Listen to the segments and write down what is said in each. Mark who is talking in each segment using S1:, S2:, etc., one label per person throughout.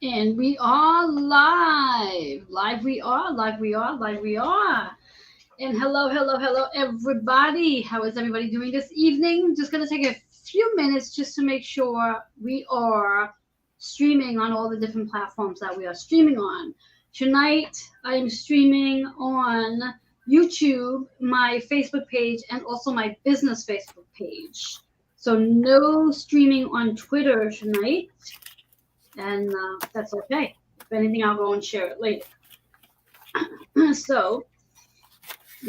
S1: And we are live. Live we are, live we are, live we are. And hello, hello, hello, everybody. How is everybody doing this evening? Just going to take a few minutes just to make sure we are streaming on all the different platforms that we are streaming on. Tonight, I am streaming on YouTube, my Facebook page, and also my business Facebook page. So, no streaming on Twitter tonight, and that's okay. If anything, I'll go and share it later. So,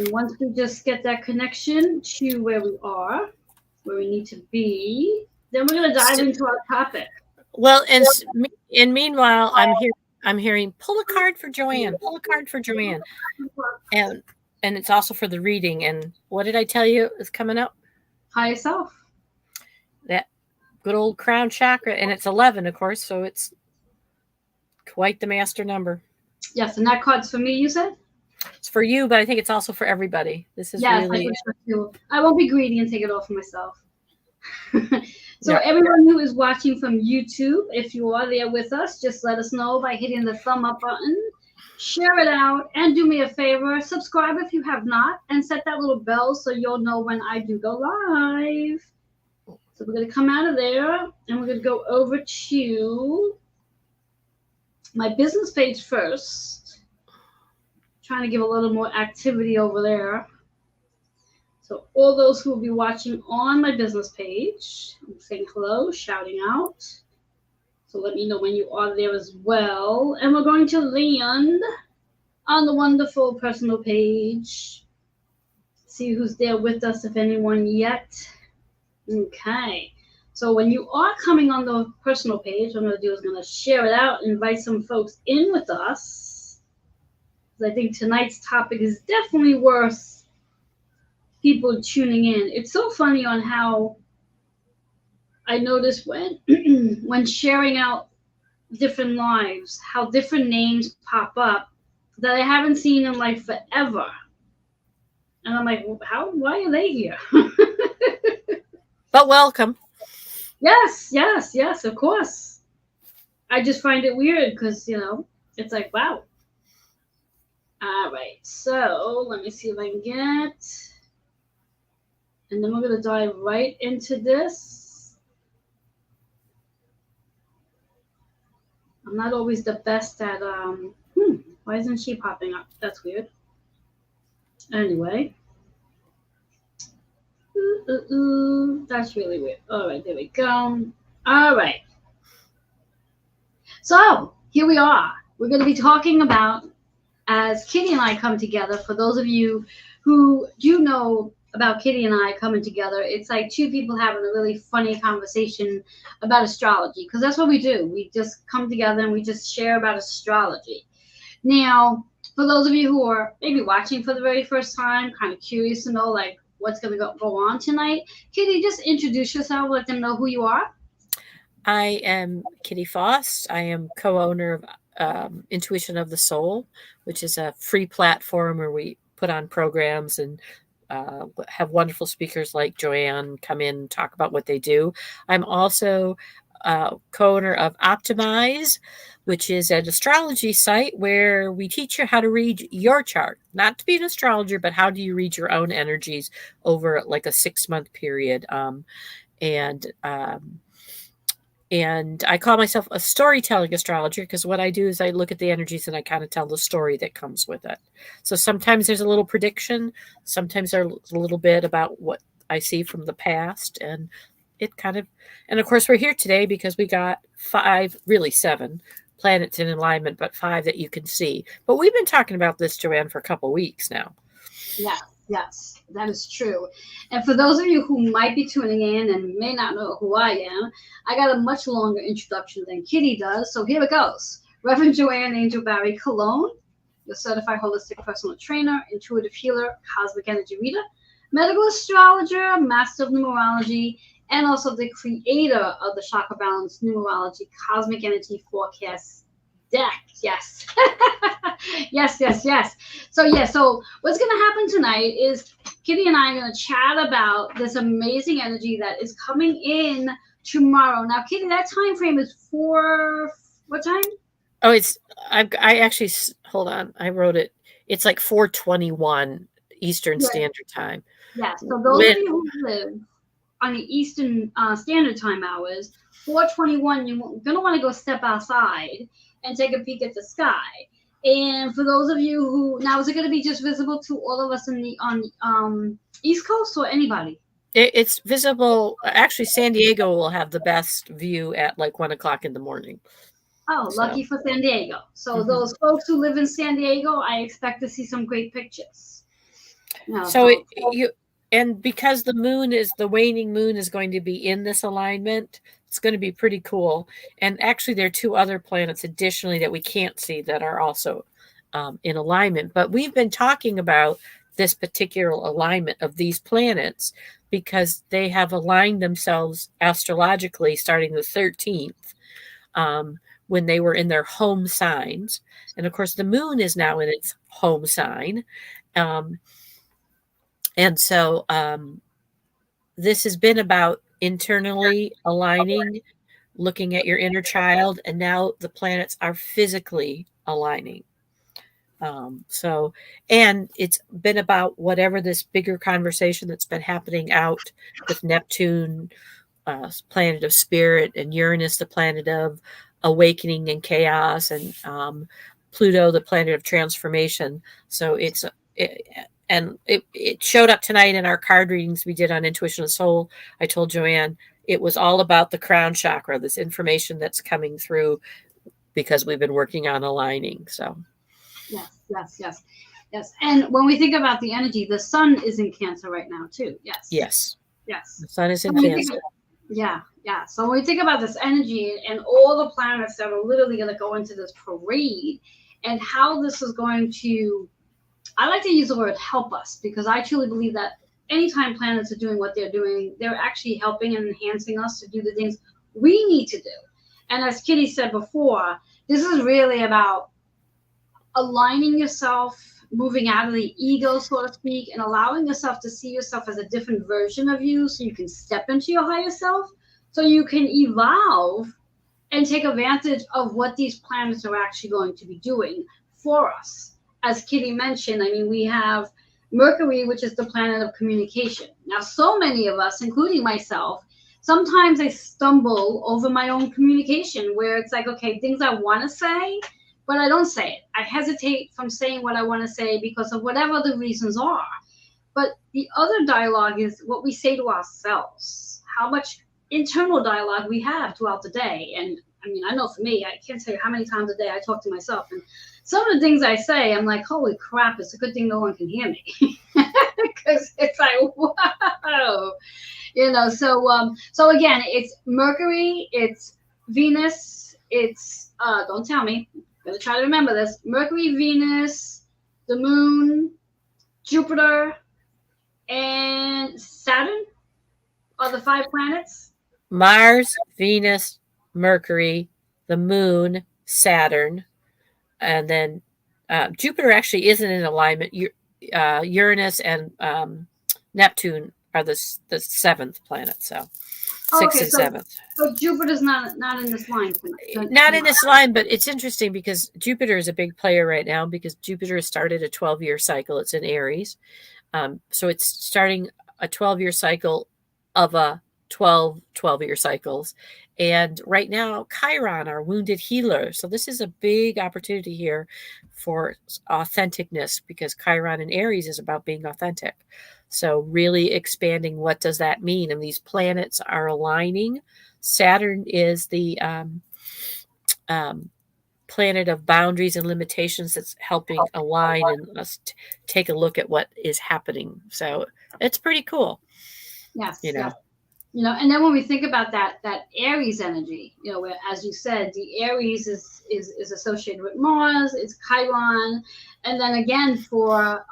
S1: once we just get that connection to where we are, where we need to be, then we're going to dive into our topic.
S2: Well, and meanwhile, I'm hearing pull a card for Joanne, pull a card for Joanne, and it's also for the reading. And what did I tell you is coming up?
S1: Higher self.
S2: That good old crown chakra, and it's 11, of course, so it's quite the master number.
S1: Yes, and that card's for me, you said?
S2: It's for you, but I think it's also for everybody. This is really.
S1: I won't be greedy and take it all for myself. So everyone who is watching from YouTube, if you are there with us, just let us know by hitting the thumb up button, share it out, and do me a favor, subscribe if you have not, and set that little bell so you'll know when I do go live. So we're going to come out of there, and we're going to go over to my business page first. Trying to give a little more activity over there. So all those who will be watching on my business page, I'm saying hello, shouting out. So let me know when you are there as well. And we're going to land on the wonderful personal page. See who's there with us, if anyone yet. Okay. So when you are coming on the personal page, what I'm going to do is I'm going to share it out and invite some folks in with us. I think tonight's topic is definitely worth people tuning in. It's so funny on how I notice when sharing out different lives, how different names pop up that I haven't seen in like forever. And I'm like, why are they here?
S2: But welcome.
S1: Yes, of course. I just find it weird because, it's like, wow. All right, so let me see if I can get, and then we're going to dive right into this. I'm not always the best at, why isn't she popping up? That's weird. Anyway. That's really weird. All right, there we go. All right. So, here we are. We're going to be talking about, as Kitty and I come together, for those of you who do know about Kitty and I coming together, it's like two people having a really funny conversation about astrology, because that's what we do. We just come together and we just share about astrology. Now, for those of you who are maybe watching for the very first time, kind of curious to know like what's going to go on tonight, Kitty, just introduce yourself, let them know who you are.
S2: I am Kitty Faust. I am co-owner of Intuition of the Soul, which is a free platform where we put on programs and have wonderful speakers like Joanne come in and talk about what they do. I'm also co-owner of Optimize, which is an astrology site where we teach you how to read your chart, not to be an astrologer, but how do you read your own energies over like a 6-month period. And I call myself a storytelling astrologer because what I do is I look at the energies and I kind of tell the story that comes with it. So sometimes there's a little prediction. Sometimes there's a little bit about what I see from the past. And of course, we're here today because we got 5, really 7 planets in alignment, but 5 that you can see. But we've been talking about this, Joanne, for a couple of weeks now.
S1: Yes, that is true. And for those of you who might be tuning in and may not know who I am, I got a much longer introduction than Kitty does. So here it goes. Reverend Joanne Angel Barry Colon, your certified holistic personal trainer, intuitive healer, cosmic energy reader, medical astrologer, master of numerology, and also the creator of the Chakra Balance Numerology Cosmic Energy Forecast deck. Yes. yes. So what's going to happen tonight is Kitty and I are going to chat about this amazing energy that is coming in tomorrow. Now, Kitty, that time frame is for what time?
S2: Oh, I actually, hold on. I wrote it. It's like 4:21 Eastern
S1: Yeah,
S2: Standard Time.
S1: yeah. So those of
S2: When,
S1: you who live on the Eastern Standard Time hours, 4:21, you're gonna want to go step outside and take a peek at the sky. And for those of you who now, is it going to be just visible to all of us in the on East Coast or anybody?
S2: it's visible. Actually, San Diego will have the best view at like 1 o'clock in the morning.
S1: Oh,
S2: So,
S1: lucky for San Diego. So
S2: mhm.
S1: those folks who live in San Diego, I expect to see some great pictures. No,
S2: So
S1: so
S2: and because the waning moon is going to be in this alignment, it's going to be pretty cool. And actually, there are two other planets additionally that we can't see that are also in alignment. But we've been talking about this particular alignment of these planets because they have aligned themselves astrologically starting the 13th, when they were in their home signs. And of course, the moon is now in its home sign. Um, and so this has been about internally aligning, looking at your inner child, and now the planets are physically aligning. And it's been about whatever this bigger conversation that's been happening out with Neptune, planet of spirit, and Uranus, the planet of awakening and chaos, and Pluto, the planet of transformation. So it showed up tonight in our card readings we did on Intuition of Soul. I told Joanne it was all about the crown chakra, this information that's coming through because we've been working on aligning. So
S1: yes. And when we think about the energy, the sun is in Cancer right now too.
S2: yes,
S1: Yes.
S2: the sun is in
S1: When we
S2: Cancer.
S1: think yeah. So when we think about this energy and all the planets that are literally going to go into this parade and how this is going to, I like to use the word help us, because I truly believe that anytime planets are doing what they're doing, they're actually helping and enhancing us to do the things we need to do. And as Kitty said before, this is really about aligning yourself, moving out of the ego, so to speak, and allowing yourself to see yourself as a different version of you so you can step into your higher self, so you can evolve and take advantage of what these planets are actually going to be doing for us. As Kitty mentioned, I mean, we have Mercury, which is the planet of communication. Now, so many of us, including myself, sometimes I stumble over my own communication where it's like, okay, things I want to say, but I don't say it. I hesitate from saying what I want to say because of whatever the reasons are. But the other dialogue is what we say to ourselves, how much internal dialogue we have throughout the day. And I mean, I know for me, I can't tell you how many times a day I talk to myself. And some of the things I say, I'm like, holy crap, it's a good thing no one can hear me. Because it's like, whoa. So again, it's Mercury, it's Venus, it's, don't tell me, I'm going to try to remember this. Mercury, Venus, the moon, Jupiter, and Saturn are the 5 planets.
S2: Mars, Venus, Mercury, the moon, Saturn, and then Jupiter actually isn't in alignment. Uranus and Neptune are the 7th planet, so 6th and 7th.
S1: So Jupiter's not in this line tonight.
S2: Not in this line, but it's interesting because Jupiter is a big player right now because Jupiter has started a 12-year cycle. It's in Aries. So it's starting a 12-year cycle of a 12-year cycles. And right now, Chiron, our wounded healer. So this is a big opportunity here for authenticness because Chiron in Aries is about being authentic. So really expanding, what does that mean? And these planets are aligning. Saturn is the planet of boundaries and limitations that's helping align and us take a look at what is happening. So it's pretty cool.
S1: Yes. And then when we think about that Aries energy, where, as you said, the Aries is associated with Mars, it's Chiron, and then again for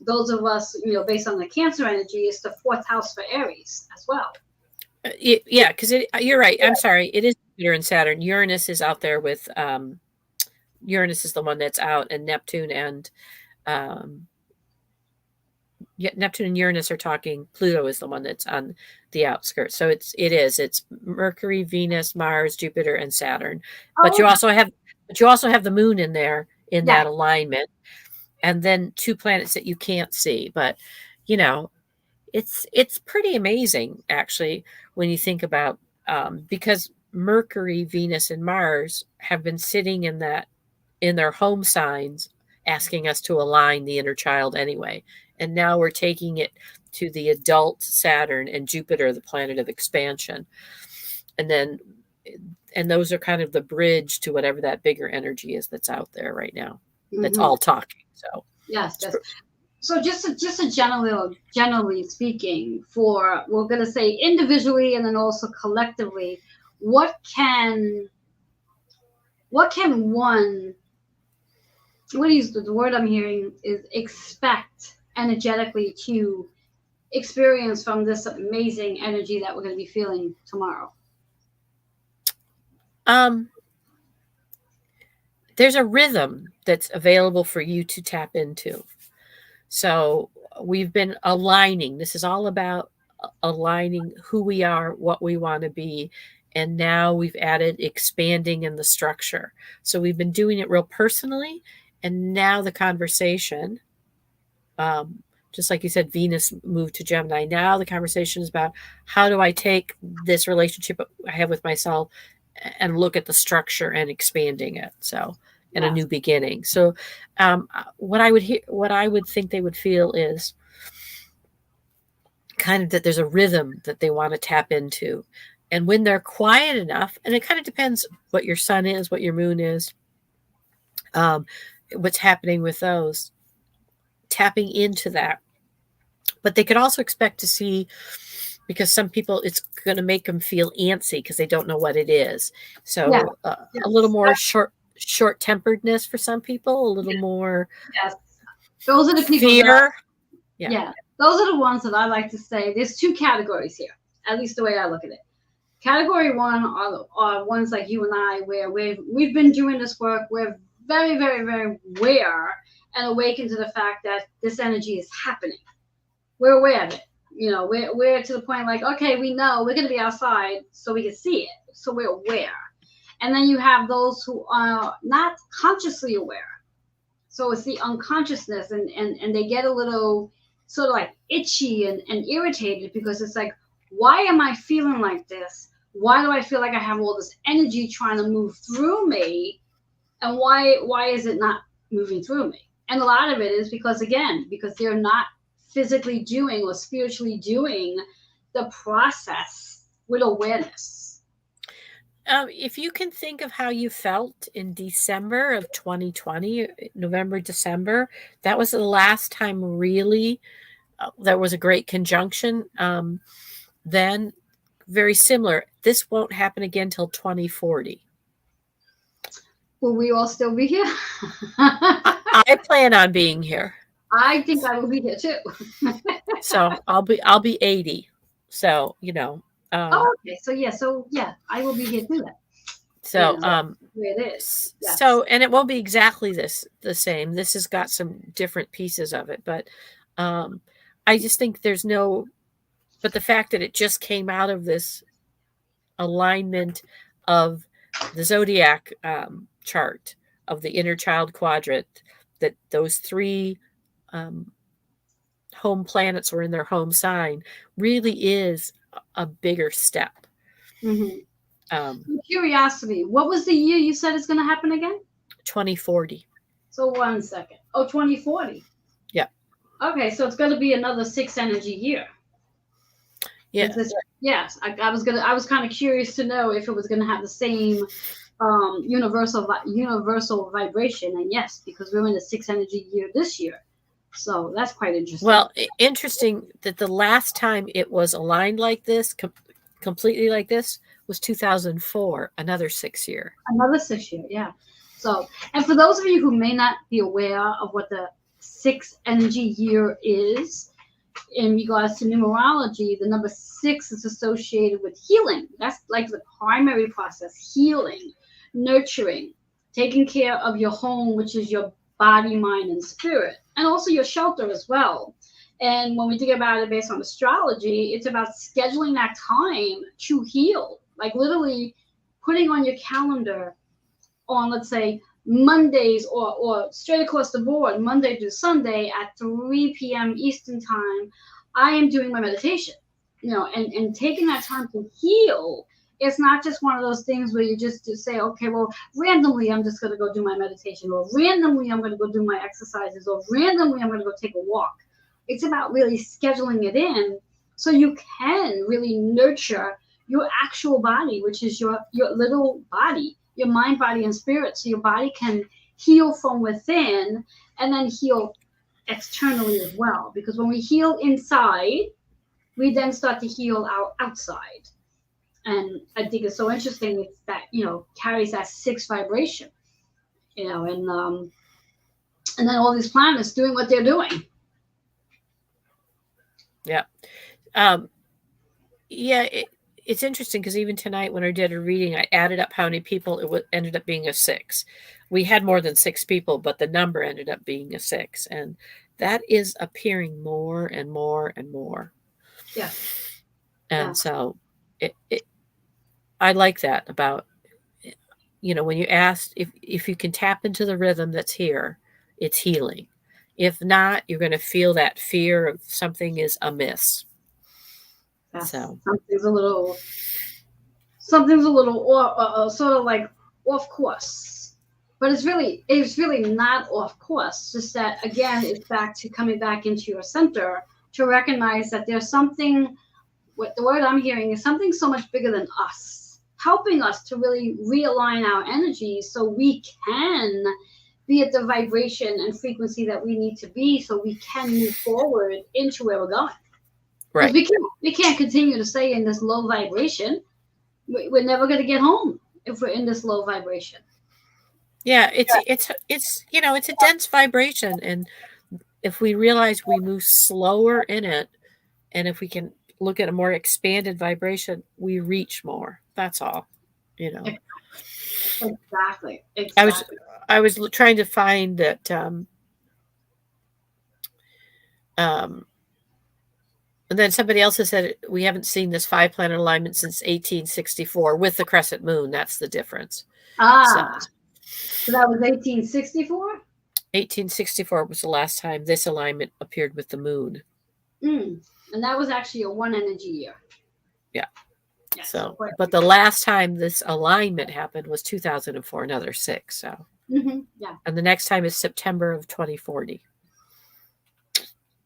S1: those of us, based on the Cancer energy, it's the 4th house for Aries as well.
S2: Yeah, because you're right. I'm sorry. It is Jupiter and Saturn. Uranus is out there with Uranus is the one that's out, and Neptune and Neptune and Uranus are talking. Pluto is the one that's on the outskirts. So it's Mercury, Venus, Mars, Jupiter, and Saturn. But you also have But you also have the moon in there in
S1: Yeah.
S2: that alignment, and then 2 planets that you can't see. But, you know, it's pretty amazing actually when you think about because Mercury, Venus, and Mars have been sitting in their home signs, asking us to align the inner child anyway. And now we're taking it to the adult Saturn and Jupiter, the planet of expansion. And those are kind of the bridge to whatever that bigger energy is that's out there right now. That's all talking. So
S1: yes. So just a generally speaking, for we're gonna say individually and then also collectively, what can one, what is the word I'm hearing is expect energetically to experience from this amazing energy that we're gonna be feeling tomorrow?
S2: There's a rhythm that's available for you to tap into. So we've been aligning. This is all about aligning who we are, what we want to be. And now we've added expanding in the structure. So we've been doing it real personally. And now the conversation, just like you said, Venus moved to Gemini. Now the conversation is about how do I take this relationship I have with myself and look at the structure and expanding it. So, and a new beginning. So, what I would think they would feel is kind of that there's a rhythm that they want to tap into. And when they're quiet enough, and it kind of depends what your sun is, what your moon is, what's happening with those, tapping into that. But they could also expect to see, because some people, it's going to make them feel antsy because they don't know what it is. So a little more short-temperedness for some people, a little more
S1: those are the people
S2: fear.
S1: Those are the ones that I like to say. There's 2 categories here, at least the way I look at it. Category 1 are ones like you and I, where we've been doing this work. We're very, very, very aware and awakened to the fact that this energy is happening. We're aware of it. You know, we're to the point like, okay, we know we're going to be outside so we can see it. So we're aware. And then you have those who are not consciously aware. So it's the unconsciousness, and they get a little sort of like itchy and irritated because it's like, why am I feeling like this? Why do I feel like I have all this energy trying to move through me? And why is it not moving through me? And a lot of it is because they're not physically doing or spiritually doing the process with awareness.
S2: If you can think of how you felt in December of 2020, November, December, that was the last time really there was a great conjunction. Then very similar. This won't happen again till 2040.
S1: Will we all still be here?
S2: I plan on being here.
S1: I think I will be here too.
S2: So I'll be 80. So, you know.
S1: Okay. So I will be here too then.
S2: So
S1: it is. Yes.
S2: So, and it won't be exactly the same. This has got some different pieces of it, but I just think but the fact that it just came out of this alignment of the zodiac chart of the inner child quadrant, that those 3 home planets were in their home sign, really is a bigger step.
S1: Curiosity, what was the year you said it's going to happen again?
S2: 2040.
S1: So 1 second. 2040.
S2: Yeah.
S1: Okay, so it's going to be another 6 energy year.
S2: Yeah.
S1: Yes, I was kind of curious to know if it was going to have the same universal vibration, and yes, because we're in the 6 energy year this year. So that's quite interesting.
S2: Well, interesting that the last time it was aligned like this, completely like this, was 2004, another 6 year.
S1: Another 6 year, yeah. So, and for those of you who may not be aware of what the 6 energy year is, in regards to numerology, the number 6 is associated with healing. That's like the primary process: healing, nurturing, taking care of your home, which is your body, mind, and spirit, and also your shelter as well. And when we think about it based on astrology, it's about scheduling that time to heal, like literally putting on your calendar on, let's say, Mondays or straight across the board, Monday to Sunday at 3 p.m. Eastern time, I am doing my meditation, and taking that time to heal. It's not just one of those things where you just say, okay, well, randomly I'm just going to go do my meditation, or randomly I'm going to go do my exercises, or randomly I'm going to go take a walk. It's about really scheduling it in so you can really nurture your actual body, which is your little body, your mind, body, and spirit. So your body can heal from within and then heal externally as well. Because when we heal inside, we then start to heal our outside. And I think it's so interesting. It's that, carries that 6 vibration, and then all these planets doing what they're doing.
S2: Yeah. It's interesting because even tonight when I did a reading, I added up how many people ended up being a 6. We had more than 6 people, but the number ended up being a 6. And that is appearing more and more and more.
S1: Yeah.
S2: And so I like that about, when you asked if you can tap into the rhythm that's here, it's healing. If not, you're going to feel that fear of something is amiss.
S1: Yes.
S2: So
S1: something's a little sort of like off course, but it's really not off course. Just that, again, it's back to coming back into your center to recognize that there's something. What the word I'm hearing is something so much bigger than us, helping us to really realign our energy so we can be at the vibration and frequency that we need to be, so we can move forward into where we're going.
S2: right.
S1: We can't continue to stay in this low vibration. We're never going to get home if we're in this low vibration.
S2: Yeah, it's a dense vibration, and if we realize we move slower in it, and if we can look at a more expanded vibration, we reach more. That's all.
S1: Exactly.
S2: I was trying to find that and then somebody else has said we haven't seen this 5-planet alignment since 1864 with the crescent moon. That's the difference.
S1: So that was 1864?
S2: 1864 was the last time this alignment appeared with the moon.
S1: And that was actually a 1 energy year.
S2: Yeah. So, but the last time this alignment happened was 2004, another 6. So,
S1: yeah.
S2: And the next time is September of 2040.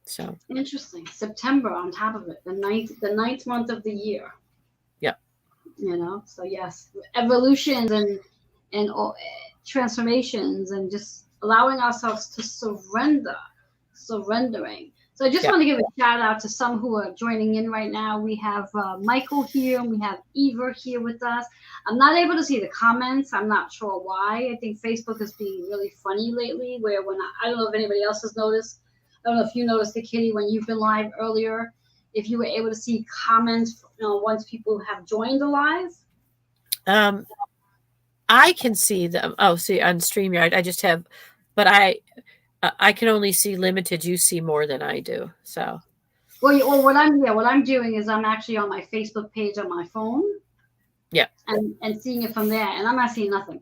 S2: So
S1: interesting. September on top of it, the ninth month of the year.
S2: Yep.
S1: So yes, evolutions and transformations, and just allowing ourselves to surrendering. So I just want to give a shout out to some who are joining in right now. We have Michael here, and we have Eva here with us. I'm not able to see the comments. I'm not sure why. I think Facebook is being really funny lately, where I don't know if anybody else has noticed. I don't know if you noticed it, Kitty, when you've been live earlier, if you were able to see comments, once people have joined the live.
S2: I can see them. Oh, see, on StreamYard, I just have, but I can only see limited. You see more than I do. So.
S1: Well, what I'm doing is I'm actually on my Facebook page on my phone.
S2: Yeah.
S1: And seeing it from there, and I'm not seeing nothing.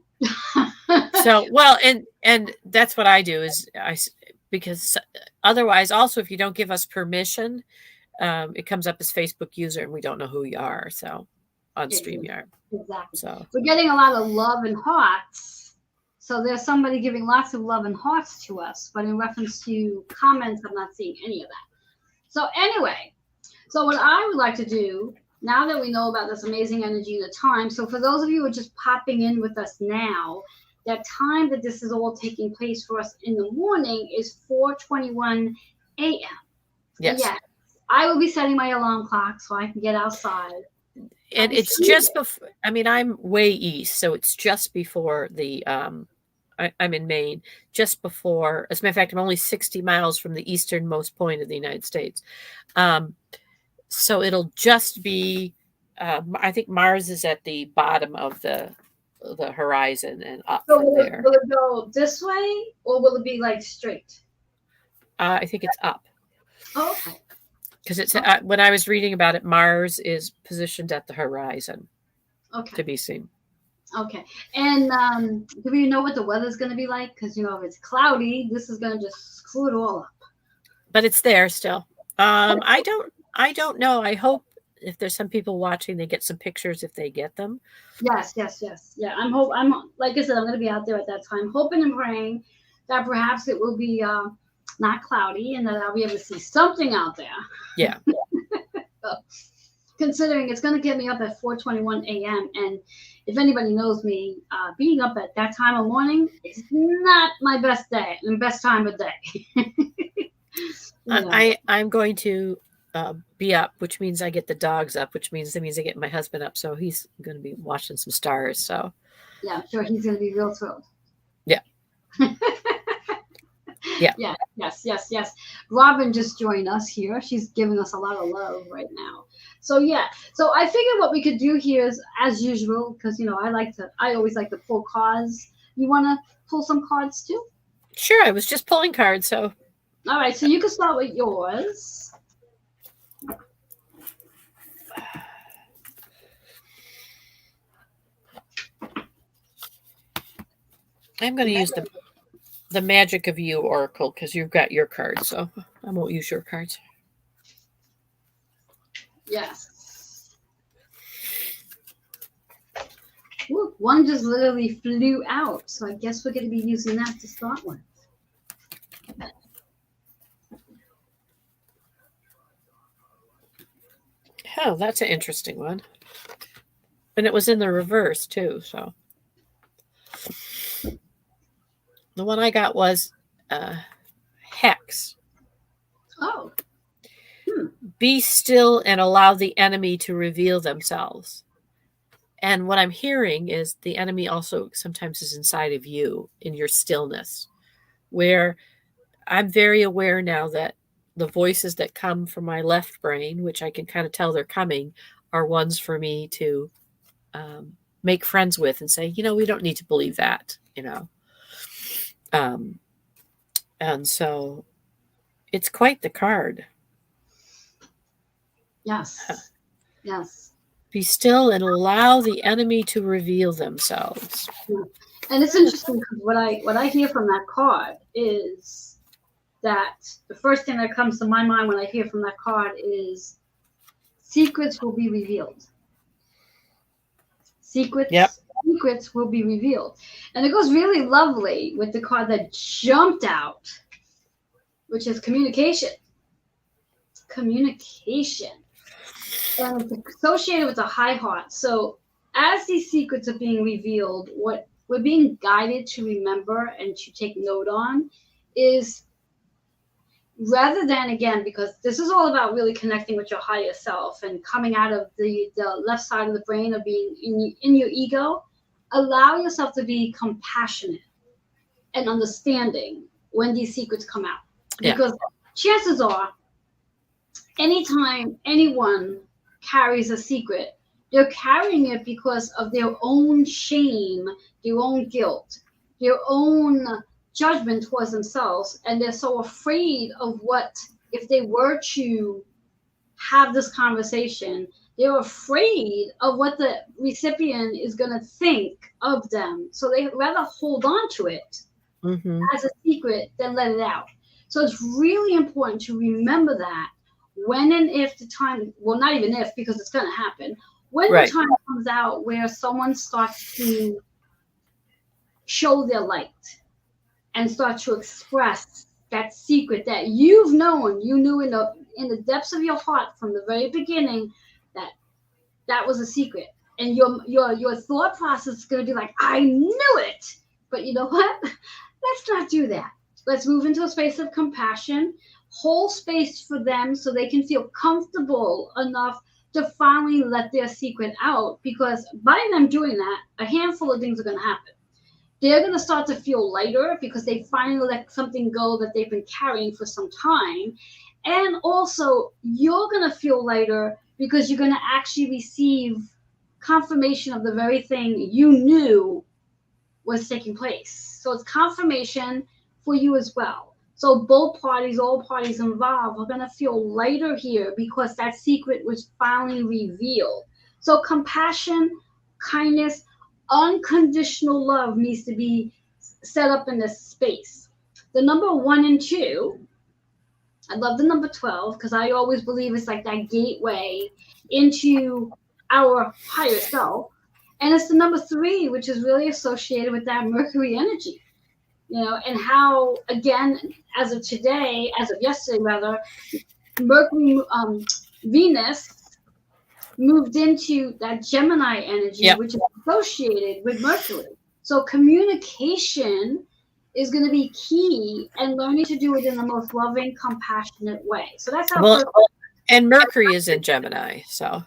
S2: So, well, and that's what I do because otherwise, also, if you don't give us permission, it comes up as Facebook user and we don't know who you are. So on StreamYard.
S1: Exactly.
S2: So
S1: we're getting a lot of love and hearts. So there's somebody giving lots of love and hearts to us, but in reference to comments, I'm not seeing any of that. So anyway, what I would like to do, now that we know about this amazing energy and the time, so for those of you who are just popping in with us now, that time that this is all taking place for us in the morning is 4:21 a.m.
S2: Yes.
S1: So yes, I will be setting my alarm clock so I can get outside.
S2: And it's just before, I'm way east, so it's just before the, I'm in Maine, just before, as a matter of fact, I'm only 60 miles from the easternmost point of the United States. So it'll just be, I think Mars is at the bottom of the horizon and up from there.
S1: Will it go this way, or will it be like straight?
S2: I think it's up.
S1: Oh, okay.
S2: Because it's when I was reading about it, Mars is positioned at the horizon.
S1: Okay.
S2: To be seen.
S1: Okay. And do we know what the weather's going to be like? Because, if it's cloudy, this is going to just screw it all up.
S2: But it's there still. I don't know. I hope if there's some people watching, they get some pictures if they get them.
S1: Yes, yes, yes. Yeah, I'm like I said, I'm going to be out there at that time, hoping and praying that perhaps it will be not cloudy and that I'll be able to see something out there.
S2: Yeah.
S1: Considering it's going to get me up at 4:21 a.m. and if anybody knows me, being up at that time of morning is not my best day and best time of day.
S2: I'm going to be up, which means I get the dogs up, which means I get my husband up. So he's going to be watching some stars. So
S1: yeah, I'm sure he's going to be real thrilled.
S2: Yeah. Yeah.
S1: Yeah. Yes. Robin just joined us here. She's giving us a lot of love right now. So yeah. So I figured what we could do here is, as usual, because I always like to pull cards. You want to pull some cards too?
S2: Sure. I was just pulling cards. So.
S1: All right. So you can start with yours.
S2: I'm going to use the Magic of You Oracle because you've got your cards, so I won't use your cards.
S1: Yes. Ooh, one just literally flew out, so I guess we're going to be using that to start with.
S2: Oh, that's an interesting one. And it was in the reverse, too, so. The one I got was Hex.
S1: Oh.
S2: Be still and allow the enemy to reveal themselves. And what I'm hearing is the enemy also sometimes is inside of you in your stillness, where I'm very aware now that the voices that come from my left brain, which I can kind of tell they're coming, are ones for me to make friends with and say, we don't need to believe that, And so it's quite the card.
S1: Yes. Yes.
S2: Be still and allow the enemy to reveal themselves.
S1: And it's interesting because what I hear from that card is that the first thing that comes to my mind when I hear from that card is secrets will be revealed. Secrets will be revealed. And it goes really lovely with the card that jumped out, which is communication. Communication. And it's associated with the high heart. So as these secrets are being revealed, what we're being guided to remember and to take note on is, rather than, again, because this is all about really connecting with your higher self and coming out of the left side of the brain of being in your ego, allow yourself to be compassionate and understanding when these secrets come out. Because chances are, anytime anyone carries a secret, they're carrying it because of their own shame, their own guilt, their own judgment towards themselves, and they're so afraid of what, if they were to have this conversation, they're afraid of what the recipient is going to think of them. So they rather hold on to it as a secret than let it out. So it's really important to remember that when and if the time, well, not even if, because it's going to happen, when the time comes out where someone starts to show their light and start to express that secret that you've known, you knew in the depths of your heart from the very beginning that was a secret. And your thought process is going to be like, I knew it. But you know what? Let's not do that. Let's move into a space of compassion, hold space for them so they can feel comfortable enough to finally let their secret out. Because by them doing that, a handful of things are going to happen. They're going to start to feel lighter because they finally let something go that they've been carrying for some time. And also, you're going to feel lighter because you're going to actually receive confirmation of the very thing you knew was taking place. So it's confirmation for you as well. So both parties, all parties involved, are going to feel lighter here because that secret was finally revealed. So compassion, kindness, unconditional love needs to be set up in this space. The number 1 and 2, I love the number 12 because I always believe it's like that gateway into our higher self. And it's the number 3, which is really associated with that Mercury energy, and how, again, as of today, as of yesterday rather, Mercury, Venus moved into that Gemini energy, which is associated with Mercury. So communication is going to be key, and learning to do it in the most loving, compassionate way. So that's how.
S2: And Mercury is in Gemini, so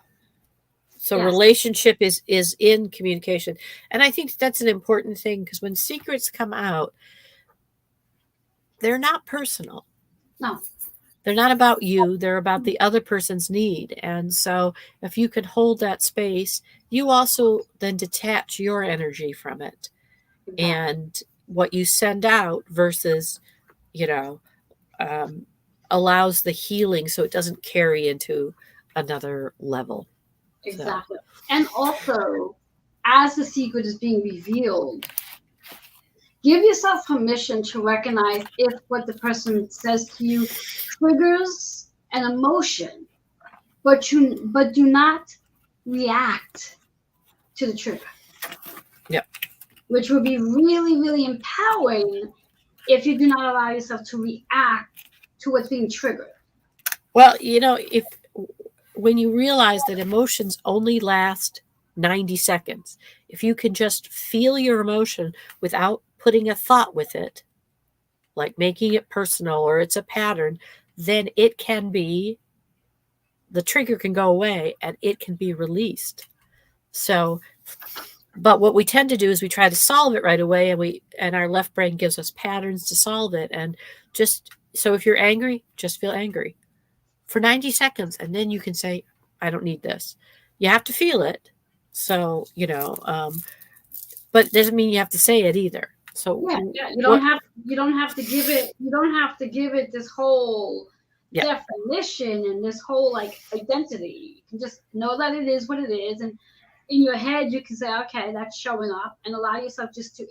S2: yes. Relationship is in communication, and I think that's an important thing, because when secrets come out, they're not personal.
S1: No.
S2: They're not about you. They're about the other person's need. And so if you can hold that space, you also then detach your energy from it. Exactly. And what you send out versus, allows the healing so it doesn't carry into another level.
S1: Exactly. So. And also, as the secret is being revealed, give yourself permission to recognize if what the person says to you triggers an emotion, but do not react to the trigger.
S2: Yep.
S1: Which would be really, really empowering if you do not allow yourself to react to what's being triggered.
S2: Well, when you realize that emotions only last 90 seconds, if you can just feel your emotion without putting a thought with it, like making it personal or it's a pattern, then it can be, the trigger can go away and it can be released. So, but what we tend to do is we try to solve it right away, and our left brain gives us patterns to solve it. And so if you're angry, just feel angry for 90 seconds. And then you can say, I don't need this. You have to feel it. So, but it doesn't mean you have to say it either. So
S1: yeah. You don't have to give it this whole definition and this whole like identity. You can just know that it is what it is, and in your head you can say, okay, that's showing up, and allow yourself just to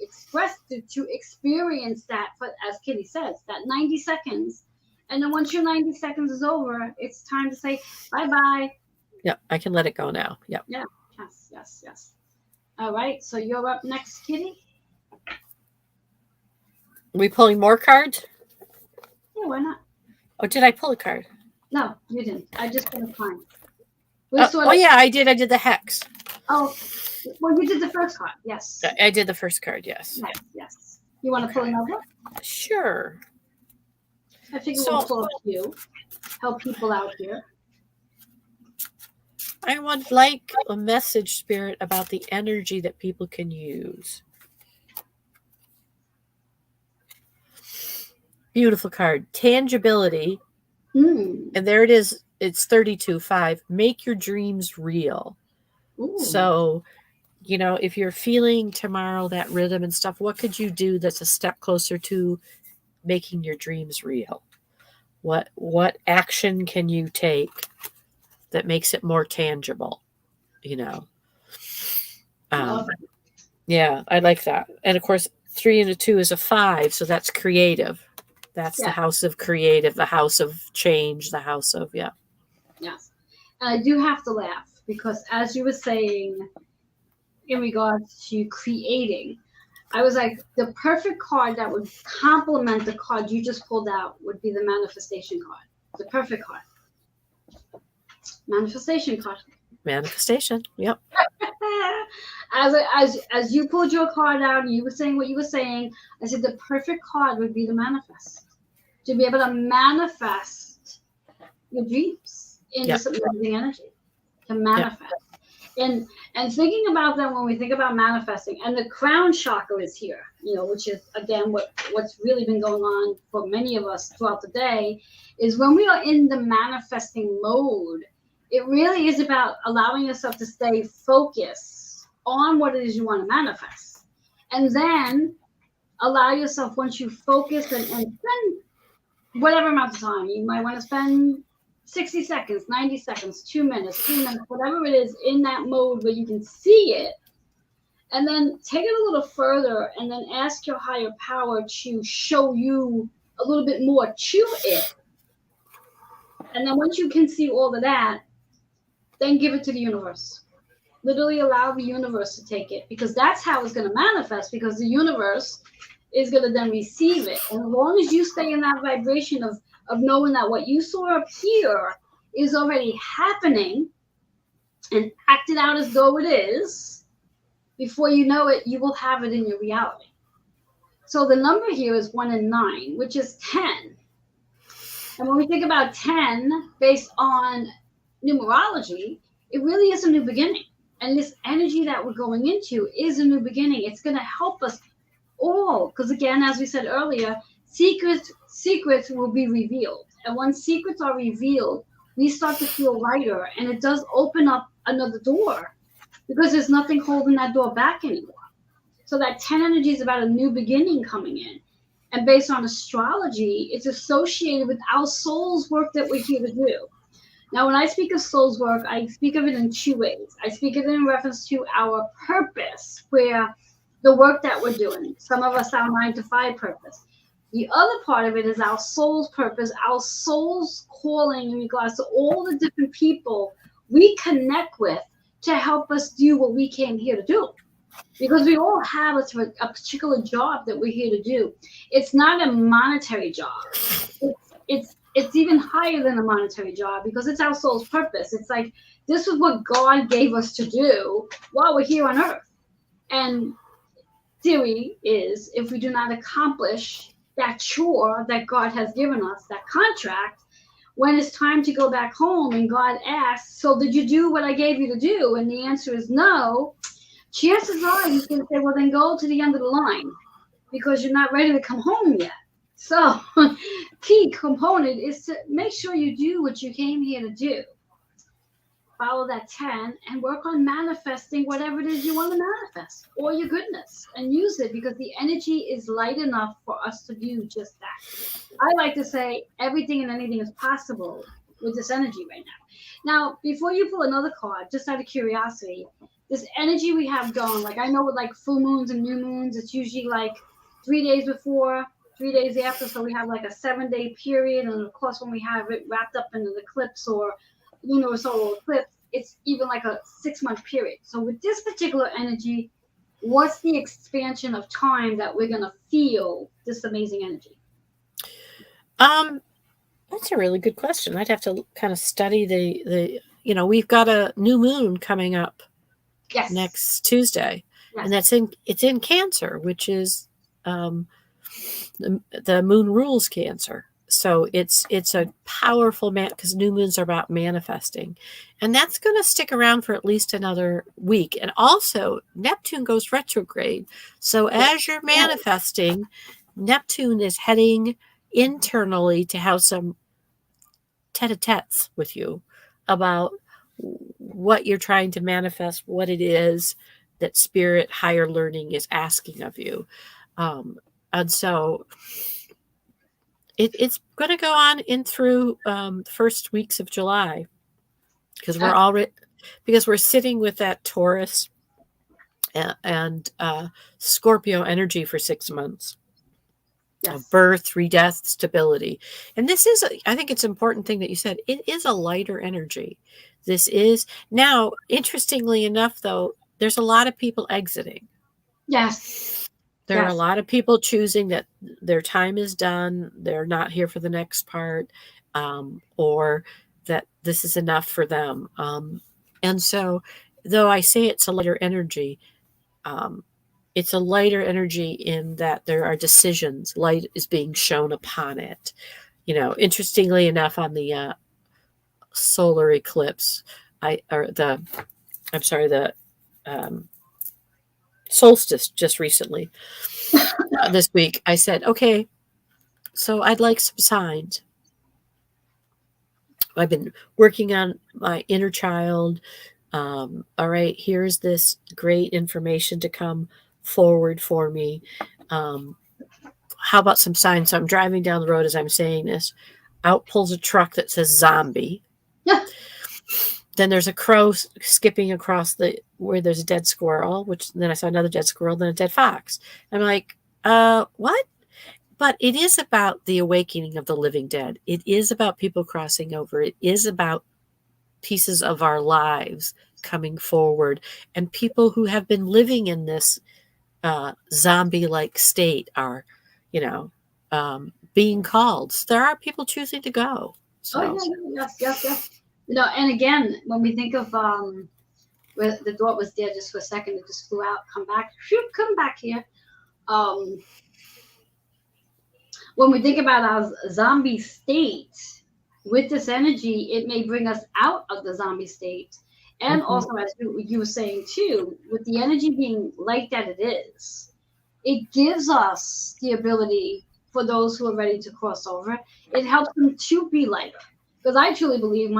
S1: experience that. But as Kitty says, that 90 seconds, and then once your 90 seconds is over, it's time to say bye-bye.
S2: Yeah, I can let it go now. Yeah.
S1: Yeah. Yes. All right, so you're up next, Kitty.
S2: Are we pulling more cards?
S1: Yeah, why not?
S2: Oh, did I pull a card?
S1: No, you didn't. I just put a card.
S2: Yeah, I did. I did the hex.
S1: Oh, well, you did the first card. Yes.
S2: I did the first card. Yes.
S1: Yes. You want to pull another?
S2: Sure.
S1: I figure we'll pull a few. Help people out here.
S2: I would like a message, Spirit, about the energy that people can use. Beautiful card. Tangibility. And there it is. It's 32-5. Make your dreams real.
S1: Ooh.
S2: So, if you're feeling tomorrow that rhythm and stuff, what could you do that's a step closer to making your dreams real? What action can you take that makes it more tangible? Yeah, I like that. And of course, 3 and a 2 is a 5, so that's creative. That's the house of creative, the house of change, the house of
S1: Yes. And I do have to laugh because as you were saying in regards to creating, I was like, the perfect card that would complement the card you just pulled out would be the manifestation card. The perfect card. Manifestation card.
S2: Manifestation. Yep.
S1: As you pulled your card out and you were saying what you were saying, I said the perfect card would be the manifest. To be able to manifest your dreams in this amazing energy. To manifest. And thinking about that when we think about manifesting, and the crown chakra is here, which is again what's really been going on for many of us throughout the day, is when we are in the manifesting mode, it really is about allowing yourself to stay focused on what it is you want to manifest. And then allow yourself, once you focus and spend whatever amount of time, you might want to spend 60 seconds, 90 seconds, 2 minutes, 3 minutes, whatever it is in that mode where you can see it, And then take it a little further and then ask your higher power to show you a little bit more to it. And then once you can see all of that, then give it to the universe. Literally allow the universe to take it, because that's how it's going to manifest, because the universe is going to then receive it. And as long as you stay in that vibration of knowing that what you saw up here is already happening and acted out as though it is, before you know it, you will have it in your reality. So the number here is 1 and 9, which is 10. And when we think about 10 based on numerology, it really is a new beginning. And this energy that we're going into is a new beginning. It's going to help us all, because again, as we said earlier, secrets will be revealed. And when secrets are revealed, we start to feel lighter, and it does open up another door, because there's nothing holding that door back anymore. So that 10 energy is about a new beginning coming in. And based on astrology, it's associated with our soul's work that we're here to do. Now, when I speak of soul's work, I speak of it in two ways. I speak of it in reference to our purpose, where the work that we're doing. Some of us our 9-to-5 purpose. The other part of it is our soul's purpose, our soul's calling in regards to all the different people we connect with to help us do what we came here to do. Because we all have a particular job that we're here to do. It's not a monetary job. It's even higher than a monetary job, because it's our soul's purpose. It's like, this is what God gave us to do while we're here on earth. And theory is, if we do not accomplish that chore that God has given us, that contract, when it's time to go back home and God asks, so did you do what I gave you to do? And the answer is no. Chances are he's going to say, well, then go to the end of the line, because you're not ready to come home yet. So key component is to make sure you do what you came here to do. Follow that 10 and work on manifesting whatever it is you want to manifest, or your goodness, and use it, because the energy is light enough for us to do just that. I like to say everything and anything is possible with this energy right now. Now, before you pull another card, just out of curiosity, this energy we have going, like I know with like full moons and new moons, it's usually like 3 days before, 3 days after. So we have like a 7-day period. And of course, when we have it wrapped up into the eclipse or lunar solar eclipse, it's even like a 6-month period. So with this particular energy, what's the expansion of time that we're going to feel this amazing energy?
S2: That's a really good question. I'd have to kind of study the we've got a new moon coming up.
S1: Yes.
S2: Next Tuesday. Yes. And it's in Cancer, which is the moon rules Cancer. So it's a powerful because new moons are about manifesting, and that's going to stick around for at least another week. And also Neptune goes retrograde. So as you're manifesting, Neptune is heading internally to have some tete-a-tetes with you about what you're trying to manifest, what it is that spirit higher learning is asking of you. And so it's going to go on in through the first weeks of July, because we're sitting with that Taurus and Scorpio energy for 6 months. Yes. Of birth, redeath, stability. And this is, I think it's an important thing that you said, it is a lighter energy. This is, now, interestingly enough, though, there's a lot of people exiting.
S1: Yes.
S2: There are a lot of people choosing that their time is done, they're not here for the next part, or that this is enough for them. And so, though I say it's a lighter energy, it's a lighter energy in that there are decisions. Light is being shown upon it. Interestingly enough, on the solar eclipse, the solstice just recently, this week, I said, okay, so I'd like some signs. I've been working on my inner child. All right, here's this great information to come forward for me. How about some signs? So I'm driving down the road as I'm saying this. Out pulls a truck that says zombie.
S1: Yeah.
S2: then there's a crow skipping across where there's a dead squirrel, which then I saw another dead squirrel, then a dead fox. I'm like, what? But it is about the awakening of the living dead. It is about people crossing over. It is about pieces of our lives coming forward, and people who have been living in this zombie-like state are, being called. So there are people choosing to go. So.
S1: Oh yeah, yes. And again, when we think of where the dog was there just for a second, it just flew out, come back here. When we think about our zombie state with this energy, it may bring us out of the zombie state. And also, as you were saying too, with the energy being like that it is, it gives us the ability for those who are ready to cross over. It helps them to be lighter. Because I truly believe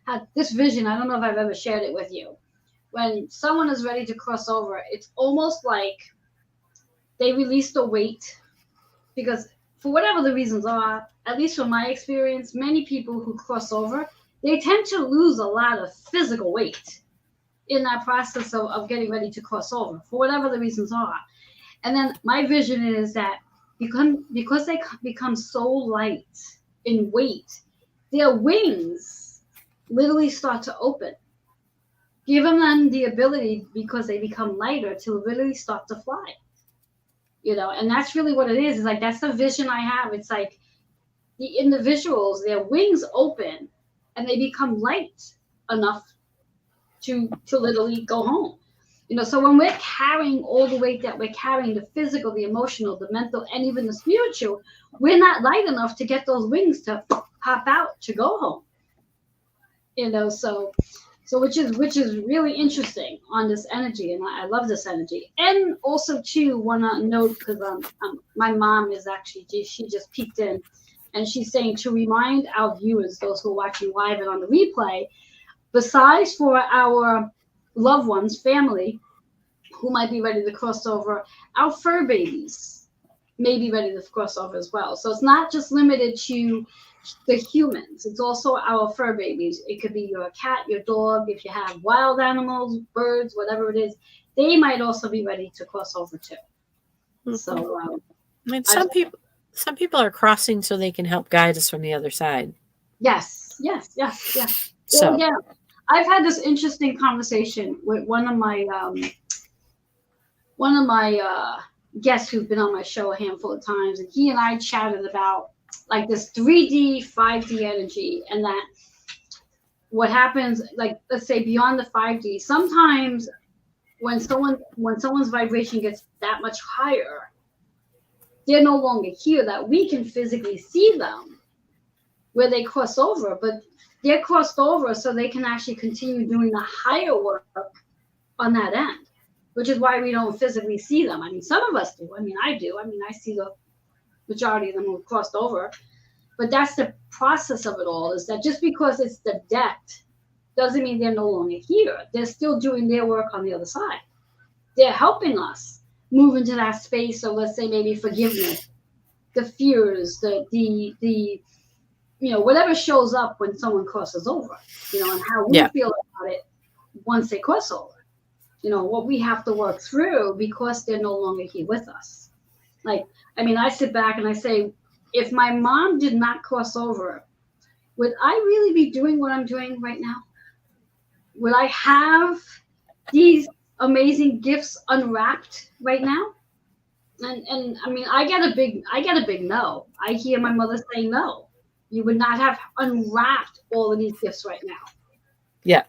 S1: had this vision, I don't know if I've ever shared it with you. When someone is ready to cross over, it's almost like they release the weight, because for whatever the reasons are, at least from my experience, many people who cross over, they tend to lose a lot of physical weight in that process of getting ready to cross over, for whatever the reasons are. And then my vision is that because they become so light in weight, their wings literally start to open, giving them the ability, because they become lighter, to literally start to fly. And that's really what it is. It's like, that's the vision I have. It's like the individuals, their wings open and they become light enough to literally go home. So when we're carrying all the weight that we're carrying, the physical, the emotional, the mental, and even the spiritual, we're not light enough to get those wings to pop out to go home. So which is really interesting on this energy, and I love this energy. And also too, want to note, because my mom is actually, she just peeked in, and she's saying to remind our viewers, those who are watching live and on the replay, besides for our loved ones, family, who might be ready to cross over, our fur babies may be ready to cross over as well. So it's not just limited to the humans, it's also our fur babies. It could be your cat, your dog, if you have wild animals, birds, whatever it is, they might also be ready to cross over too. So
S2: some people are crossing so they can help guide us from the other side.
S1: Yes. So yeah, I've had this interesting conversation with one of my guests who've been on my show a handful of times, and he and I chatted about like this 3D, 5D energy, and that what happens, like, let's say beyond the 5D, sometimes when someone's vibration gets that much higher, they're no longer here, that we can physically see them where they cross over, but they're crossed over so they can actually continue doing the higher work on that end, which is why we don't physically see them. I mean, some of us do. I mean, I do. I mean, I see the majority of them who crossed over, but that's the process of it all, is that just because it's the depth doesn't mean they're no longer here. They're still doing their work on the other side. They're helping us move into that space of, let's say, maybe forgiveness, the fears, the whatever shows up when someone crosses over, and how we feel about it once they cross over, what we have to work through because they're no longer here with us. Like, I mean, I sit back and I say, if my mom did not cross over, would I really be doing what I'm doing right now? Would I have these amazing gifts unwrapped right now? And I mean, I get a big no. I hear my mother say no. You would not have unwrapped all of these gifts right now.
S2: Yeah.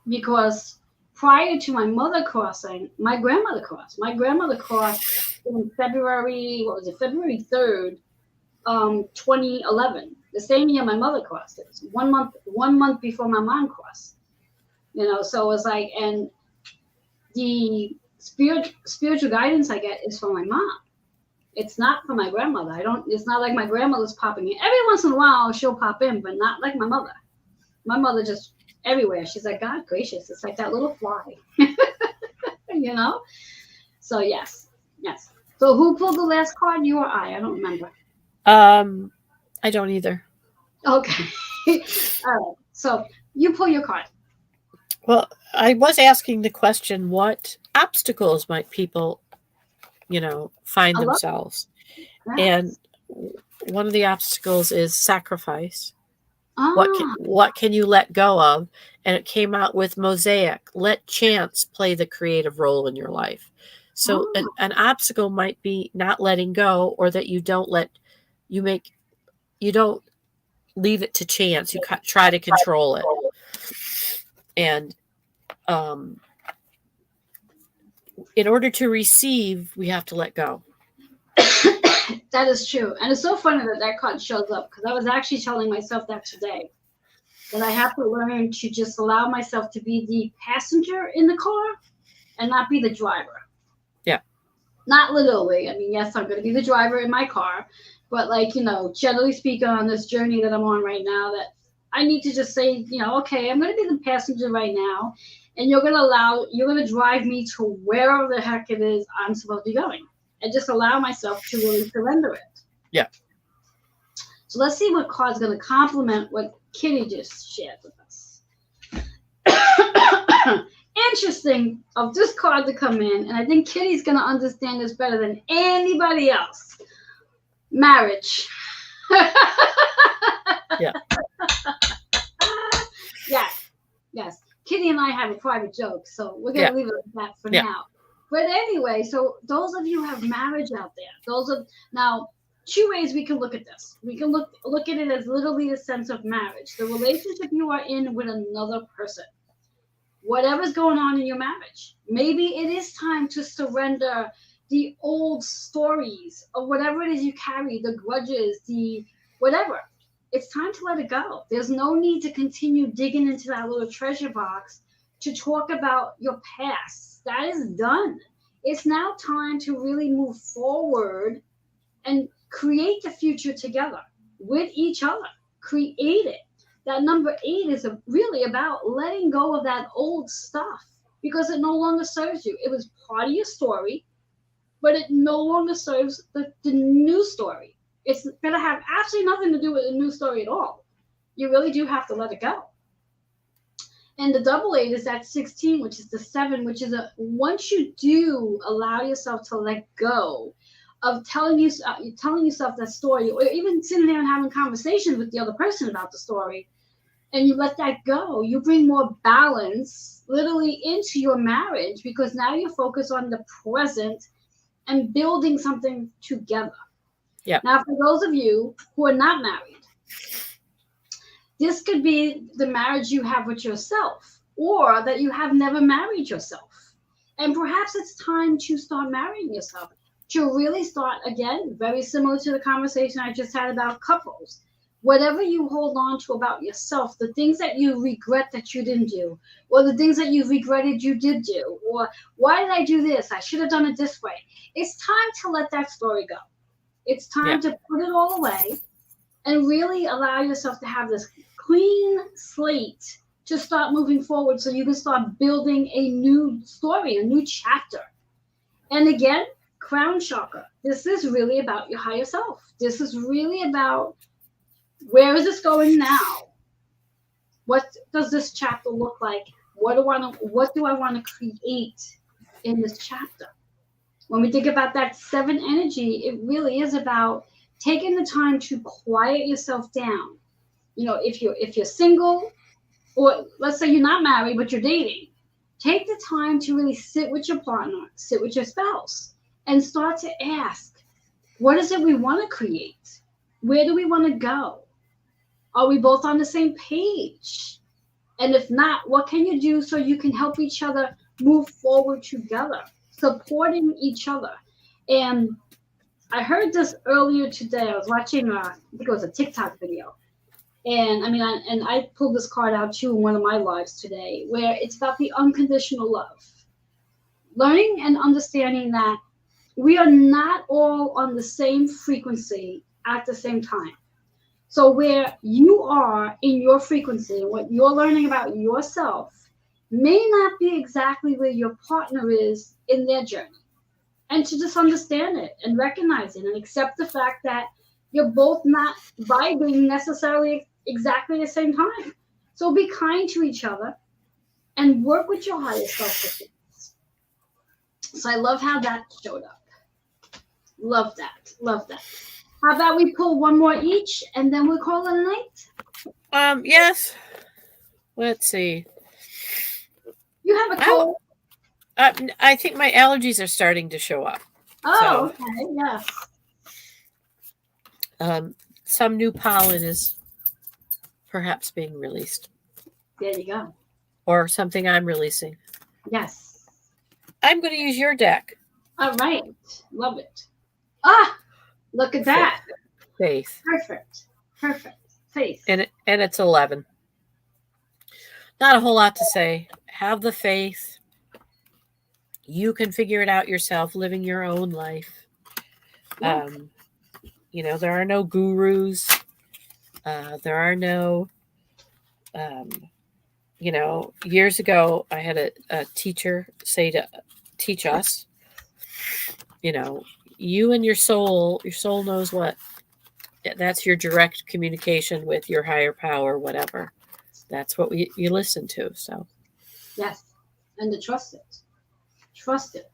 S1: Because prior to my mother crossing, my grandmother crossed. My grandmother crossed in February 3rd, 2011. The same year my mother crossed. It was 1 month before my mom crossed. So it was like, and the spiritual guidance I get is from my mom. It's not from my grandmother. It's not like my grandmother's popping in. Every once in a while she'll pop in, but not like my mother. My mother just everywhere. She's like, God gracious, it's like that little fly. So yes. So who pulled the last card, you or I? I don't remember.
S2: I don't either.
S1: Okay. All right. So you pull your card.
S2: Well, I was asking the question, what obstacles might people, find
S1: I love
S2: themselves?
S1: that.
S2: And one of the obstacles is sacrifice.
S1: Ah,
S2: What can you let go of? And it came out with mosaic. Let chance play the creative role in your life. So
S1: ah,
S2: an obstacle might be not letting go, or that you don't you don't leave it to chance. You try to control it. And in order to receive, we have to let go.
S1: that is true. And it's so funny that that card shows up because I was actually telling myself that today. That I have to learn to just allow myself to be the passenger in the car and not be the driver.
S2: Yeah.
S1: Not literally. I mean, yes, I'm going to be the driver in my car, but generally speaking, on this journey that I'm on right now, that I need to just say, okay, I'm going to be the passenger right now, and you're going to drive me to wherever the heck it is I'm supposed to be going, and just allow myself to really surrender it.
S2: Yeah.
S1: So let's see what card's going to complement what Kitty just shared with us. Interesting of this card to come in, and I think Kitty's going to understand this better than anybody else. Marriage.
S2: Yeah.
S1: Yes. Kitty and I have a private joke, so we're going to leave it at that for now. But anyway, so those of you who have marriage out there, now, two ways we can look at this. We can look at it as literally the sense of marriage, the relationship you are in with another person. Whatever's going on in your marriage, maybe it is time to surrender the old stories of whatever it is you carry, the grudges, the whatever. It's time to let it go. There's no need to continue digging into that little treasure box to talk about your past. That is done. It's now time to really move forward and create the future together with each other. Create it. That number 8 is really about letting go of that old stuff because it no longer serves you. It was part of your story, but it no longer serves the new story. It's going to have absolutely nothing to do with the new story at all. You really do have to let it go. And the double 8 is that 16, which is the 7, which is once you do allow yourself to let go of telling yourself that story, or even sitting there and having conversations with the other person about the story, and you let that go, you bring more balance literally into your marriage because now you're focused on the present and building something together.
S2: Yeah.
S1: Now, for those of you who are not married, this could be the marriage you have with yourself, or that you have never married yourself. And perhaps it's time to start marrying yourself, to really start, again, very similar to the conversation I just had about couples. Whatever you hold on to about yourself, the things that you regret that you didn't do, or the things that you regretted you did do, or why did I do this? I should have done it this way. It's time to let that story go. It's time to put it all away and really allow yourself to have this clean slate to start moving forward so you can start building a new story, a new chapter. And again, crown chakra. This is really about your higher self. This is really about where is this going now? What does this chapter look like? What do I want to create in this chapter? When we think about that 7 energy, it really is about taking the time to quiet yourself down. If you're single, or let's say you're not married but you're dating, take the time to really sit with your partner, sit with your spouse, and start to ask, what is it we want to create? Where do we want to go? Are we both on the same page? And if not, what can you do so you can help each other move forward together, supporting each other? And I heard this earlier today. I was watching, I think it was a TikTok video. And I pulled this card out too in one of my lives today, where it's about the unconditional love. Learning and understanding that we are not all on the same frequency at the same time. So where you are in your frequency and what you're learning about yourself may not be exactly where your partner is in their journey. And to just understand it and recognize it and accept the fact that you're both not vibing necessarily exactly the same time. So be kind to each other and work with your higher self with this. So I love how that showed up. Love that. Love that. How about we pull one more each and then we'll call it a night?
S2: Yes. Let's see.
S1: You have a cold?
S2: I think my allergies are starting to show up.
S1: Oh, so, okay.
S2: Yes. Some new pollen is perhaps being released.
S1: There you go.
S2: Or something I'm releasing.
S1: Yes.
S2: I'm going to use your deck.
S1: All right. Love it. Ah, look at that.
S2: Faith.
S1: Perfect. Faith.
S2: And it's 11. Not a whole lot to say. Have the faith. You can figure it out yourself, living your own life. Yeah. There are no gurus. There are no, years ago, I had a teacher say to teach us, you and your soul knows what. That's your direct communication with your higher power, whatever. That's what you listen to. So,
S1: yes, and to trust it. Trust it.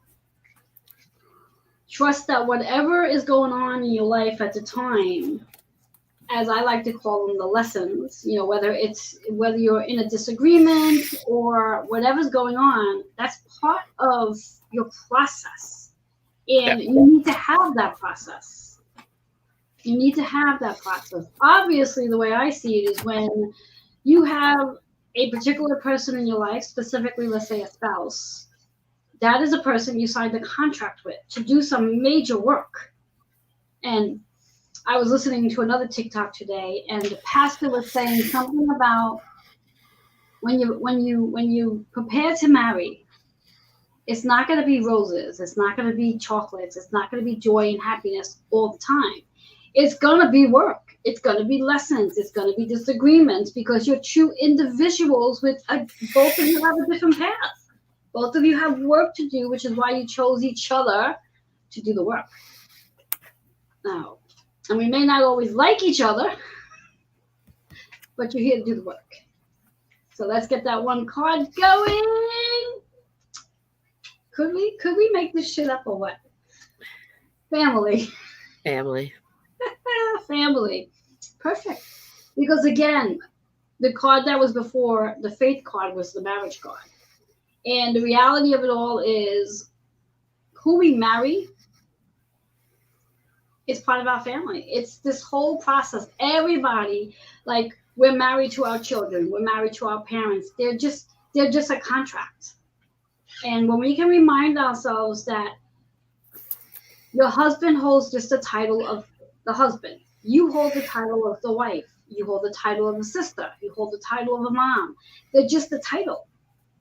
S1: Trust that whatever is going on in your life at the time, as I like to call them, the lessons, whether you're in a disagreement or whatever's going on, that's part of your process. And you need to have that process. You need to have that process. Obviously, the way I see it is when you have a particular person in your life, specifically, let's say a spouse, that is a person you signed a contract with to do some major work. And I was listening to another TikTok today, and the pastor was saying something about when you prepare to marry, it's not going to be roses, it's not going to be chocolates, it's not going to be joy and happiness all the time. It's going to be work. It's going to be lessons. It's going to be disagreements because you're two individuals with both of you have a different path. Both of you have work to do, which is why you chose each other to do the work. Now, and we may not always like each other, but you're here to do the work. So let's get that one card going. Could we make this shit up or what? Family. Family. Perfect. Because again, the card that was before, the faith card, was the marriage card. And the reality of it all is who we marry is part of our family. It's this whole process. Everybody, like, we're married to our children. We're married to our parents. They're just a contract. And when we can remind ourselves that your husband holds just the title of the husband. You hold the title of the wife. You hold the title of a sister. You hold the title of a mom. They're just the title.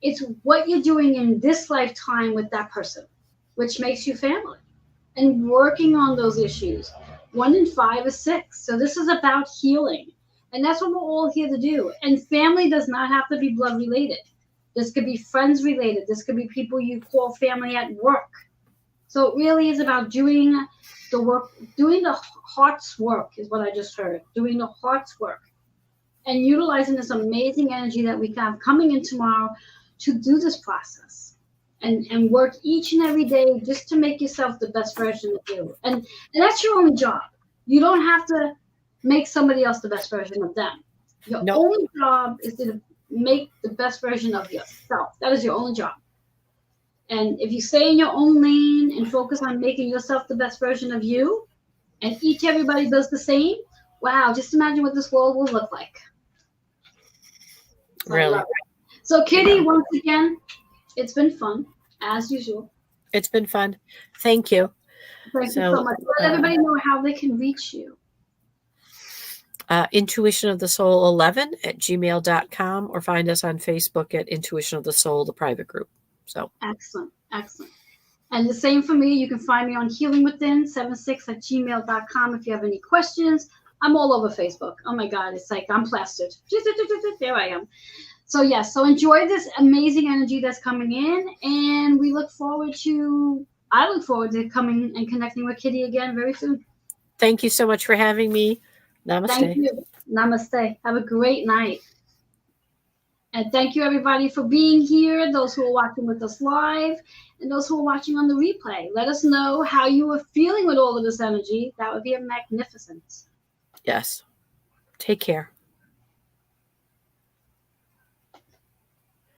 S1: It's what you're doing in this lifetime with that person, which makes you family. And working on those issues. 1 in 5 is 6. So this is about healing. And that's what we're all here to do. And family does not have to be blood related. This could be friends related. This could be people you call family at work. So it really is about doing the work, doing the heart's work is what I just heard. Doing the heart's work. And utilizing this amazing energy that we have coming in tomorrow to do this process. And work each and every day just to make yourself the best version of you. And that's your only job. You don't have to make somebody else the best version of them. Your only job is to make the best version of yourself. That is your only job. And if you stay in your own lane and focus on making yourself the best version of you, and everybody does the same, wow, just imagine what this world will look like.
S2: Really?
S1: So, Kitty, once again, it's been fun, as usual.
S2: It's been fun. Thank you.
S1: Thank you so much. Let everybody know how they can reach you.
S2: intuitionofthesoul11@gmail.com, or find us on Facebook at Intuition of the Soul, the private group. So
S1: excellent. And the same for me. You can find me on healingwithin76@gmail.com if you have any questions. I'm all over Facebook. Oh my God, it's like I'm plastered. There I am. So yes, so enjoy this amazing energy that's coming in, and I look forward to coming and connecting with Kitty again very soon.
S2: Thank you so much for having me. Namaste.
S1: Thank you. Namaste. Have a great night. And thank you, everybody, for being here, those who are watching with us live, and those who are watching on the replay. Let us know how you were feeling with all of this energy. That would be magnificent.
S2: Yes. Take care.